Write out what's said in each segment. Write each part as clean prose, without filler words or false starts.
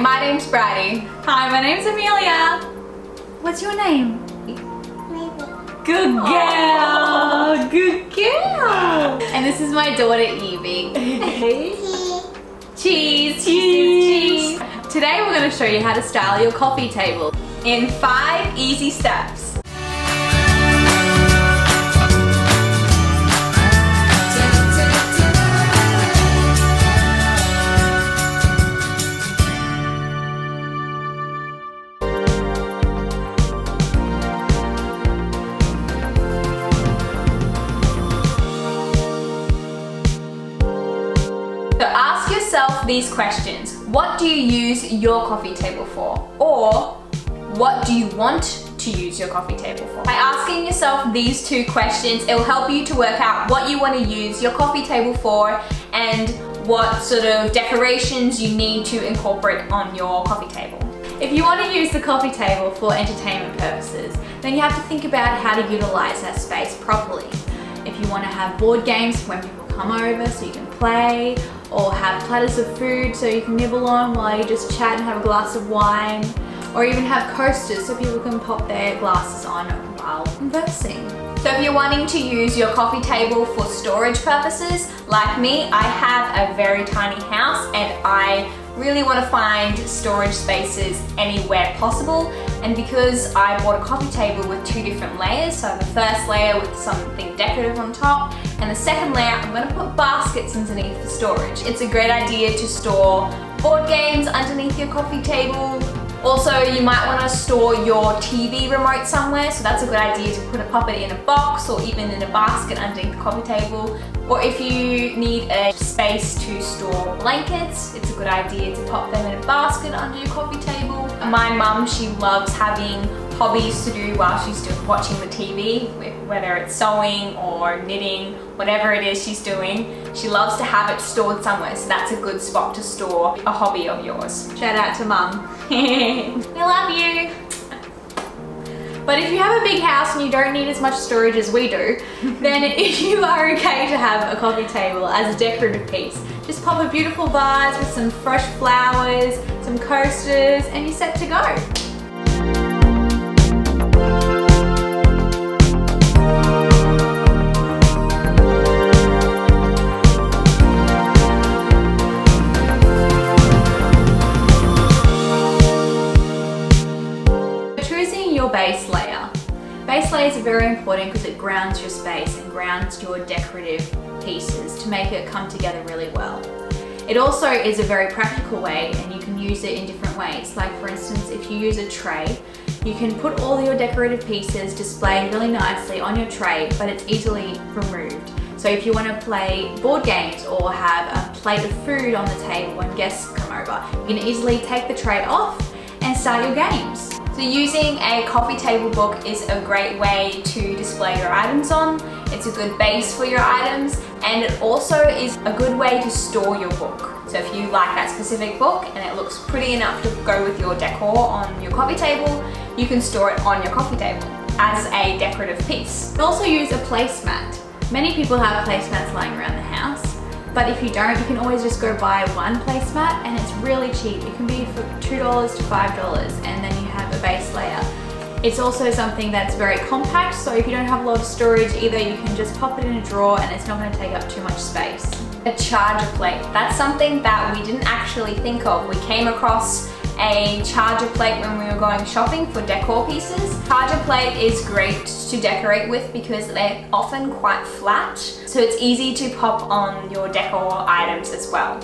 my name's Bridie. Hi, my name's Amelia. What's your name? Good girl. Good girl. And this is my daughter Evie. Cheese. Cheese. Today we're going to show you how to style your coffee table In 5 easy steps. So ask yourself these questions. What do you use your coffee table for? Or what do you want to use your coffee table for? By asking yourself these 2 questions, it will help you to work out what you want to use your coffee table for and what sort of decorations you need to incorporate on your coffee table. If you want to use the coffee table for entertainment purposes, then you have to think about how to utilize that space properly. If you want to have board games when people come over so you can play, or have platters of food so you can nibble on while you just chat and have a glass of wine, or even have coasters so people can pop their glasses on while conversing. So if you're wanting to use your coffee table for storage purposes, like me, I have a very tiny house and I really want to find storage spaces anywhere possible. And because I bought a coffee table with 2 different layers, so the first layer with something decorative on top, and the second layer I'm going to put baskets underneath for storage. It's a great idea to store board games underneath your coffee table. Also, you might want to store your TV remote somewhere, so that's a good idea to pop it in a box or even in a basket underneath the coffee table. Or if you need a space to store blankets, it's a good idea to pop them in a basket under your coffee table. My mum, she loves having hobbies to do while she's watching the TV, whether it's sewing or knitting, whatever it is she's doing. She loves to have it stored somewhere, so that's a good spot to store a hobby of yours. Shout out to Mum. We love you. But if you have a big house and you don't need as much storage as we do, then you are okay to have a coffee table as a decorative piece. Just pop a beautiful vase with some fresh flowers, some coasters, and you're set to go. Base layer. Base layers are very important because it grounds your space and grounds your decorative pieces to make it come together really well. It also is a very practical way and you can use it in different ways. Like for instance, if you use a tray, you can put all your decorative pieces displayed really nicely on your tray, but it's easily removed. So if you want to play board games or have a plate of food on the table when guests come over, you can easily take the tray off and start your games. So using a coffee table book is a great way to display your items on. It's a good base for your items, and it also is a good way to store your book. So if you like that specific book and it looks pretty enough to go with your decor on your coffee table, you can store it on your coffee table as a decorative piece. You can also use a placemat. Many people have placemats lying around the house. But if you don't, you can always just go buy one placemat and it's really cheap. It can be for $2 to $5 and then you have a base layer. It's also something that's very compact, so if you don't have a lot of storage either, you can just pop it in a drawer and it's not going to take up too much space. A charger plate. That's something that we didn't actually think of. We came across a charger plate when we were going shopping for decor pieces. Charger plate is great to decorate with because they're often quite flat, so it's easy to pop on your decor items as well.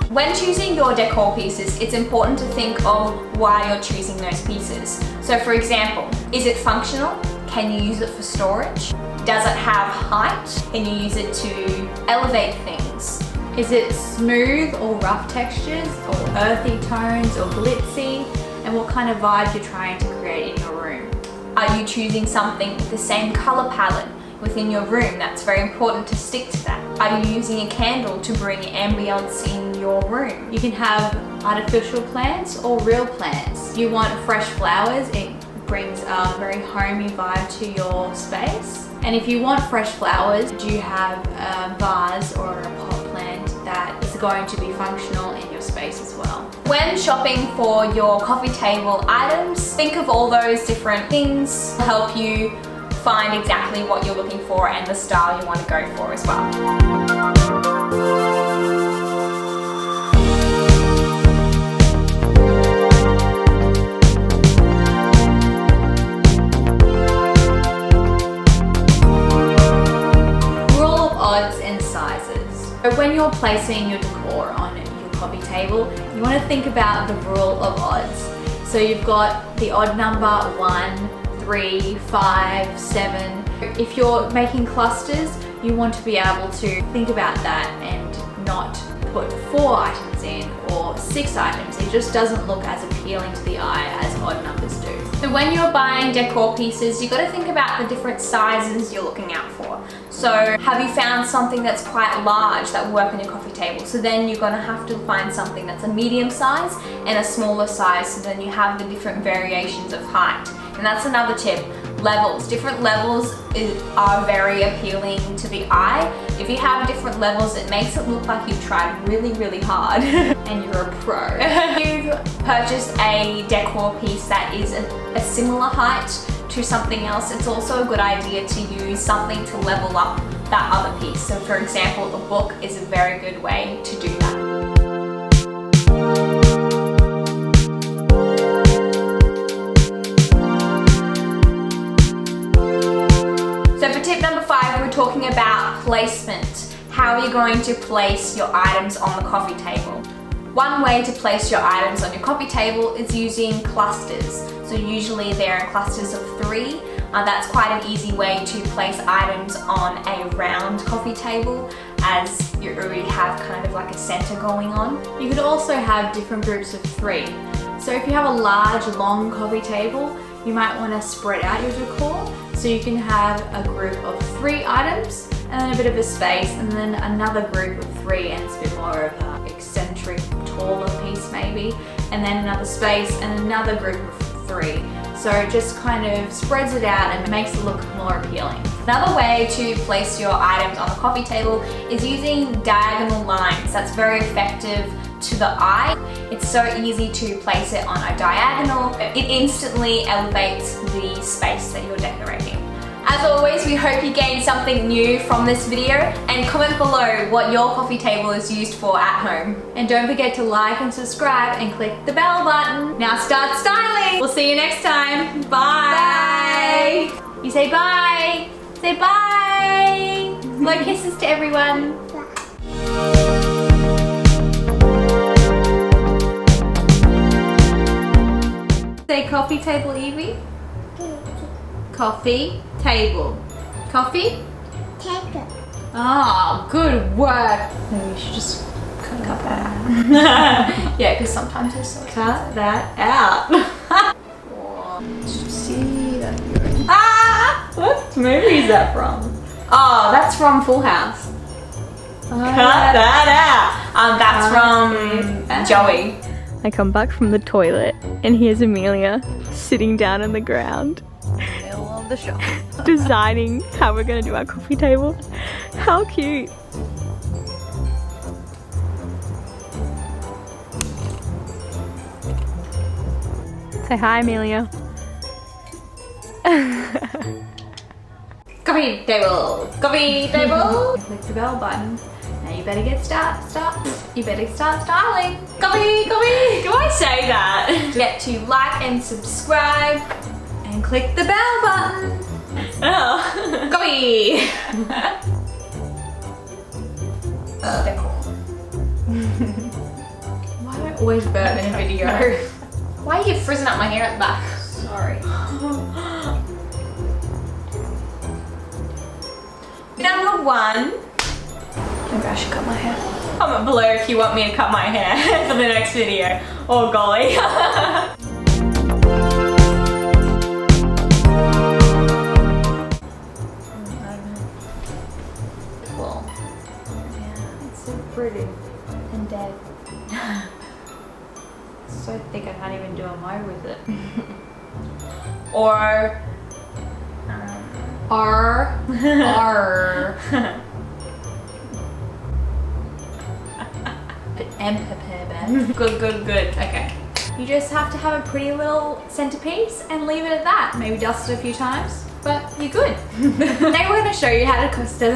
When choosing your decor pieces, it's important to think of why you're choosing those pieces. So for example, is it functional? Can you use it for storage? Does it have height? Can you use it to elevate things? Is it smooth or rough textures, or earthy tones or glitzy? And what kind of vibe you're trying to create in your room? Are you choosing something with the same color palette within your room? That's very important to stick to that. Are you using a candle to bring ambience in your room? You can have artificial plants or real plants. You want fresh flowers, it brings a very homey vibe to your space. And if you want fresh flowers, do you have a vase or a pot plant that is going to be functional in your space as well? When shopping for your coffee table items, think of all those different things to help you find exactly what you're looking for and the style you want to go for as well. So when you're placing your decor on your coffee table, you want to think about the rule of odds. So you've got the odd number 1, 3, 5, 7. If you're making clusters, you want to be able to think about that and not put 4 items in or 6 items. It just doesn't look as appealing to the eye as odd numbers do. So when you're buying decor pieces, you've got to think about the different sizes you're looking out for. So have you found something that's quite large that will work on your coffee table? So then you're going to have to find something that's a medium size and a smaller size, so then you have the different variations of height. And that's another tip. Levels. Different levels are very appealing to the eye. If you have different levels, it makes it look like you've tried really, really hard and you're a pro. If you've purchased a decor piece that is a similar height to something else, it's also a good idea to use something to level up that other piece. So for example, a book is a very good way to do that. So for tip number 5, we're talking about placement. How are you going to place your items on the coffee table? One way to place your items on your coffee table is using clusters. So usually they're in clusters of 3. That's quite an easy way to place items on a round coffee table, as you already have kind of like a center going on. You could also have different groups of 3. So if you have a large, long coffee table, you might want to spread out your decor. So you can have a group of 3 items and then a bit of a space, and then another group of 3 and it's a bit more of an eccentric, taller piece maybe, and then another space and another group of 3. So it just kind of spreads it out and makes it look more appealing. Another way to place your items on the coffee table is using diagonal lines. That's very effective to the eye. It's so easy to place it on a diagonal. It instantly elevates the space that you're decorating. As always, we hope you gained something new from this video, and comment below what your coffee table is used for at home. And don't forget to like and subscribe and click the bell button. Now start styling! We'll see you next time. Bye! Bye! You say bye! Say bye! Blow kisses to everyone. Say coffee table, Evie. Coffee table. Coffee table. Ah, good work. Maybe we should just cut that out. Yeah, because sometimes it's so Cut that out. see that you're... Ah! What movie is that from? Oh, that's from Full House. Cut that out. That's from Joey. I come back from the toilet and here's Amelia sitting down on the ground, Middle of the shop. deciding how we're gonna do our coffee table. How cute. Say hi, Amelia. Coffee table. Coffee table. Click the bell button. Now you better get you better start styling. Coffee. Coffee. Do I say that? Get to like and subscribe. And click the bell button. Oh. Coffee. Decor. Why do I always burp in a video? Why are you frizzing up my hair at the back? Sorry. Number 1. Maybe I should cut my hair. Comment below if you want me to cut my hair for the next video. Oh golly. Cool. Yeah, it's so pretty. And dead. so thick I can't even do a mo with it. Or R. Good. Okay. You just have to have a pretty little centerpiece and leave it at that. Maybe dust it a few times, but you're good. Now we're going to show you how to cost it.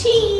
cheese.